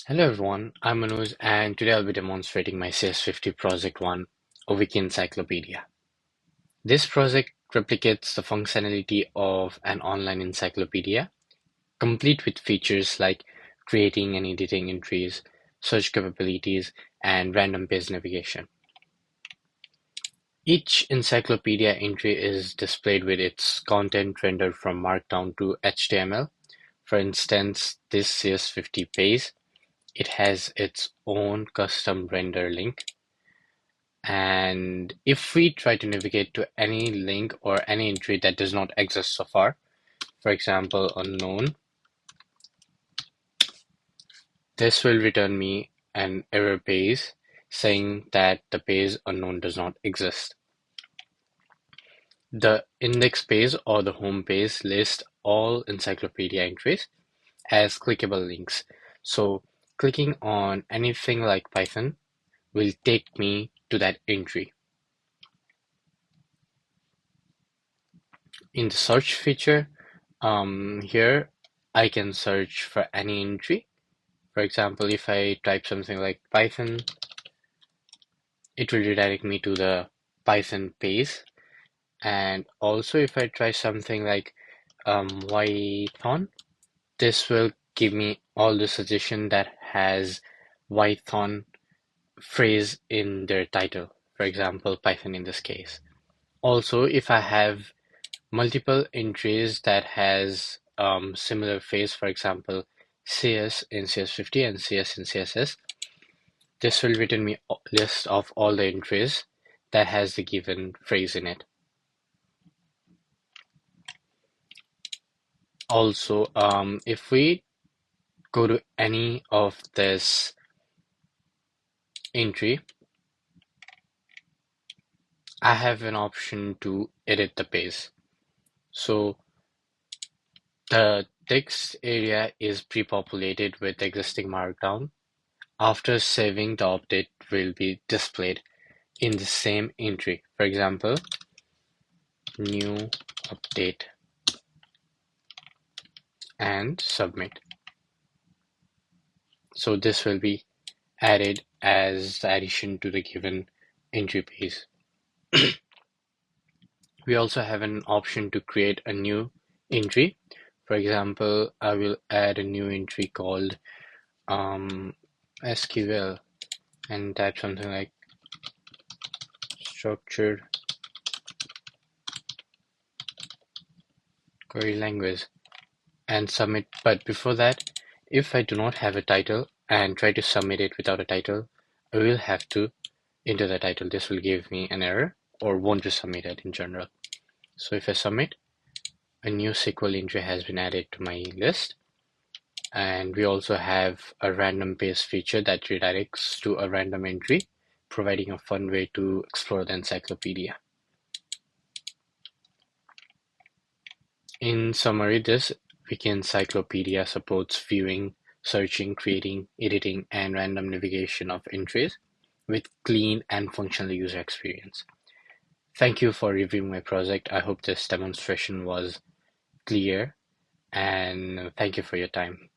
Hello everyone, I'm Manoj and today I'll be demonstrating my CS50 Project 1, a Wiki Encyclopedia. This project replicates the functionality of an online encyclopedia, complete with features like creating and editing entries, search capabilities, and random page navigation. Each encyclopedia entry is displayed with its content rendered from Markdown to HTML. For instance, this CS50 page, it has its own custom render link. And if we try to navigate to any link or any entry that does not exist so far, for example, unknown, this will return me an error page saying that the page unknown does not exist. The index page or the home page lists all encyclopedia entries as clickable links. So clicking on anything like Python will take me to that entry. In the search feature, here I can search for any entry. For example, if I type something like Python, it will redirect me to the Python page. And also if I try something like Python, this will give me all the suggestion that has Python phrase in their title. For example, Python in this case. Also, if I have multiple entries that has similar phrase, for example, CS in CS50 and CS in CSS, this will return me a list of all the entries that has the given phrase in it. Also, if we go to any of this entry, I have an option to edit the page. So the text area is pre-populated with existing markdown. After saving, the update will be displayed in the same entry. For example, new update and submit. So this will be added as the addition to the given entry page. We also have an option to create a new entry. For example, I will add a new entry called SQL and type something like structured query language and submit. But before that, if I do not have a title and try to submit it without a title, I will have to enter the title. This will give me an error or won't be submitted in general. So if I submit, a new SQL entry has been added to my list. And we also have a random page feature that redirects to a random entry, providing a fun way to explore the encyclopedia. In summary, this Wiki Encyclopedia supports viewing, searching, creating, editing, and random navigation of entries with clean and functional user experience. Thank you for reviewing my project. I hope this demonstration was clear, and thank you for your time.